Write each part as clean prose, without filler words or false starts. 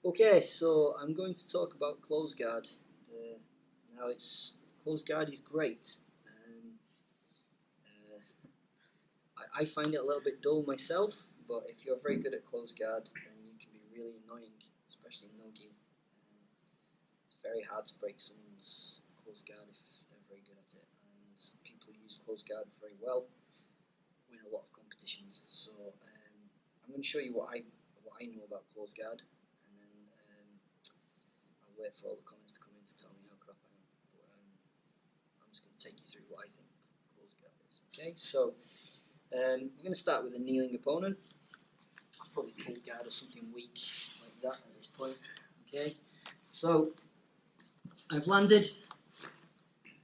Okay, so I'm going to talk about close guard. Now, close guard is great. I find it a little bit dull myself, but if you're very good at close guard, then you can be really annoying, especially in no-gi. It's very hard to break someone's close guard if they're very good at it, and people who use close guard very well win a lot of competitions. So I'm going to show you what I know about close guard, and then I'll wait for all the comments to come in to tell me how crap I am. But I'm just going to take you through what I think close guard is. Okay, so we're going to start with a kneeling opponent. I've probably pulled guard or something weak like that at this point. Okay, so I've landed,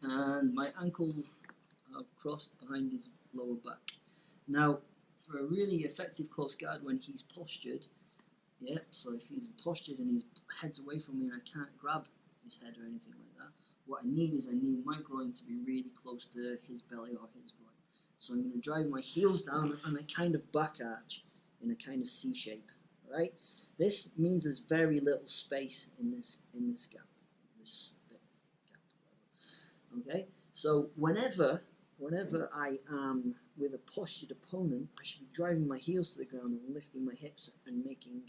and my ankle I've crossed behind his lower back. Now, for a really effective close guard, when he's postured, so if he's postured and his head's away from me and I can't grab his head or anything like that, what I need my groin to be really close to his belly or his groin. So I'm going to drive my heels down and I kind of back arch in a kind of C shape. Right? This means there's very little space in this gap, this bit gap. Okay? So whenever I am with a postured opponent, I should be driving my heels to the ground and lifting my hips and making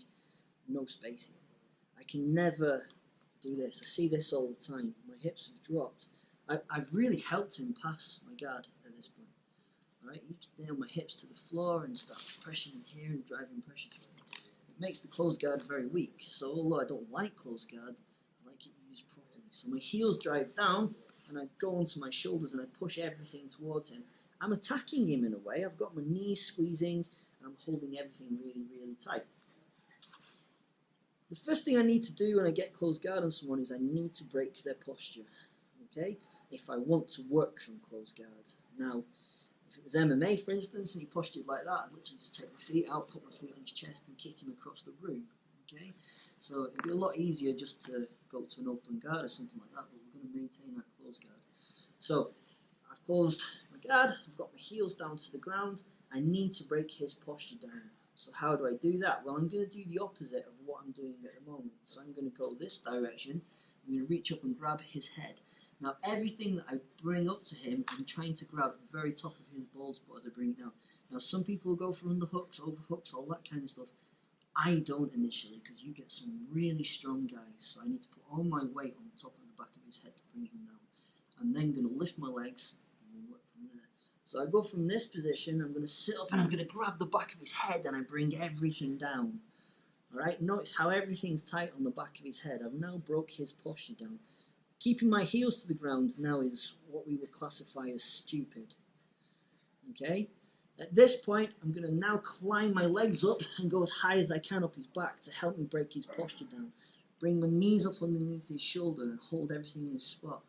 no space here. I can never do this. I see this all the time. My hips have dropped. I've really helped him pass my guard at this point. Right? You can nail my hips to the floor and start pressing in here and driving pressure through it. It makes the close guard very weak. So although I don't like close guard, I like it used properly. So my heels drive down, and I go onto my shoulders and I push everything towards him. I'm attacking him in a way. I've got my knees squeezing, and I'm holding everything really, really tight. The first thing I need to do when I get close guard on someone is I need to break their posture, okay, if I want to work from close guard. Now, if it was MMA, for instance, and he postured like that, I'd literally just take my feet out, put my feet on his chest, and kick him across the room, okay? So it'd be a lot easier just to go to an open guard or something like that, but we're going to maintain that close guard. So I've closed my guard, I've got my heels down to the ground, I need to break his posture down. So how do I do that? Well, I'm going to do the opposite of what I'm doing at the moment. So I'm going to go this direction, I'm going to reach up and grab his head. Now everything that I bring up to him, I'm trying to grab the very top of his bald spot as I bring it down. Now some people go for underhooks, overhooks, all that kind of stuff. I don't initially, because you get some really strong guys, so I need to put all my weight on the top of the back of his head to bring him down. I'm then going to lift my legs and work from there. So I go from this position, I'm going to sit up and I'm going to grab the back of his head and I bring everything down. Alright, notice how everything's tight on the back of his head. I've now broke his posture down. Keeping my heels to the ground now is what we would classify as stupid. Okay? At this point, I'm going to now climb my legs up and go as high as I can up his back to help me break his posture down. Bring my knees up underneath his shoulder and hold everything in his spot.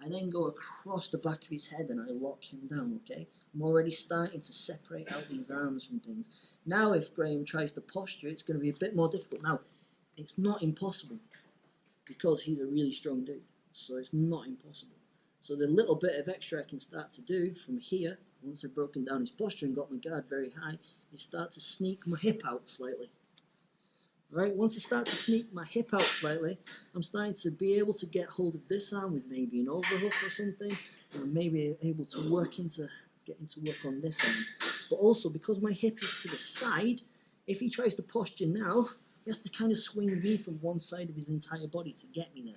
I then go across the back of his head and I lock him down, okay? I'm already starting to separate out these arms from things. Now if Graham tries to posture, it's going to be a bit more difficult. Now, it's not impossible because he's a really strong dude. So it's not impossible. So the little bit of extra I can start to do from here, once I've broken down his posture and got my guard very high, is start to sneak my hip out slightly. Right? Once I start to sneak my hip out slightly, I'm starting to be able to get hold of this arm with maybe an overhook or something, and I'm maybe able to get into work on this arm. But also, because my hip is to the side, if he tries to posture now, he has to kind of swing me from one side of his entire body to get me there.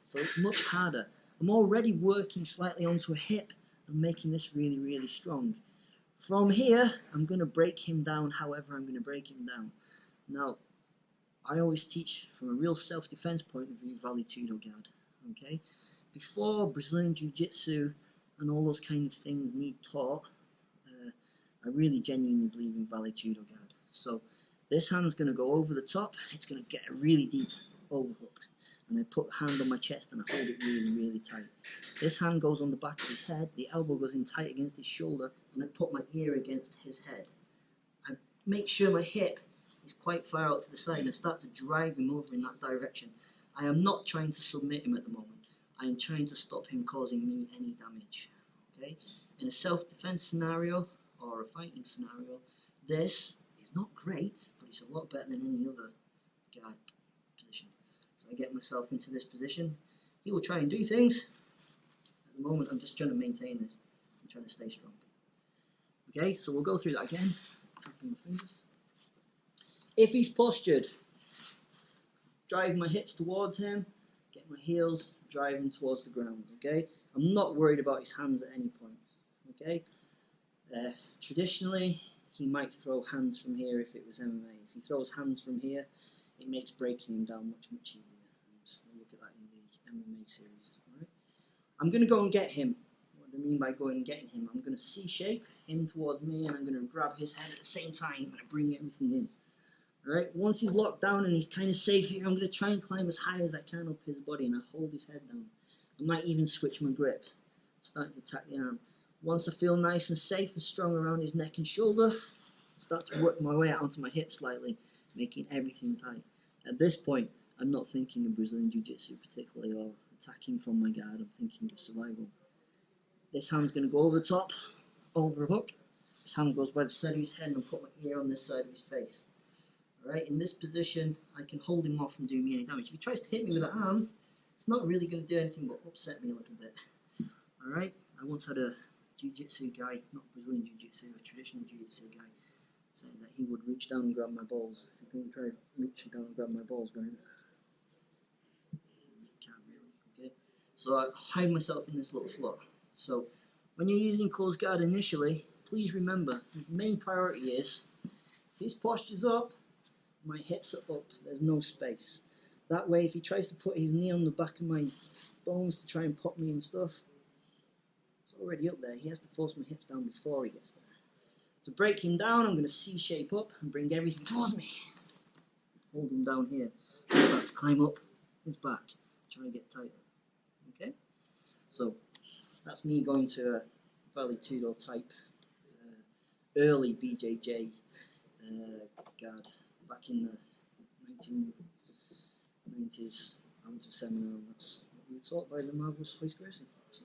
So it's much harder. I'm already working slightly onto a hip and making this really, really strong. From here, I'm going to break him down however I'm going to break him down. Now, I always teach from a real self-defense point of view, Vale Tudo guard. Okay? Before Brazilian jiu-jitsu and all those kind of things need taught, I really genuinely believe in Vale Tudo guard. So this hand's going to go over the top. It's going to get a really deep overhook. And I put the hand on my chest and I hold it really, really tight. This hand goes on the back of his head, the elbow goes in tight against his shoulder, and I put my ear against his head. I make sure my hip is quite far out to the side and I start to drive him over in that direction. I am not trying to submit him at the moment. I am trying to stop him causing me any damage. Okay? In a self-defense scenario or a fighting scenario, this is not great, but it's a lot better than any other guard position. I get myself into this position, he will try and do things. At the moment, I'm just trying to maintain this. I'm trying to stay strong. Okay, so we'll go through that again. If he's postured, drive my hips towards him, get my heels driving towards the ground. Okay, I'm not worried about his hands at any point. Okay, traditionally he might throw hands from here if it was MMA. If he throws hands from here, it makes breaking him down much easier. And we'll look at that in the MMA series. All right? I'm going to go and get him. What do I mean by going and getting him? I'm going to C-shape him towards me, and I'm going to grab his head at the same time. I'm going to bring everything in. All right. Once he's locked down and he's kind of safe here, I'm going to try and climb as high as I can up his body, and I hold his head down. I might even switch my grip, starting to attack the arm. Once I feel nice and safe and strong around his neck and shoulder, I start to work my way out onto my hip slightly, making everything tight. At this point, I'm not thinking of Brazilian Jiu-Jitsu particularly, or attacking from my guard. I'm thinking of survival. This hand's going to go over the top, over a hook. This hand goes by the side of his head, and I'll put my ear on this side of his face. Alright, in this position, I can hold him off from doing me any damage. If he tries to hit me with that arm, it's not really going to do anything but upset me a little bit. Alright, I once had a jiu-jitsu guy, not Brazilian jiu-jitsu, a traditional jiu-jitsu guy, saying that he would reach down and grab my balls. If you can try reaching down and grab my balls, Graham, you can't really, okay? So I hide myself in this little slot. So when you're using close guard initially, please remember, the main priority is, if his posture's up, my hips are up, there's no space. That way, if he tries to put his knee on the back of my bones to try and pop me and stuff, it's already up there. He has to force my hips down before he gets there. To break him down, I'm going to C-shape up and bring everything towards me. Hold him down here. I start to climb up his back, try and get tighter. Okay? So, that's me going to a Vale-Tudo type early BJJ guard. Back in the 1990s, I went to a seminar, and that's what we were taught by the marvellous Hoist Gracie. So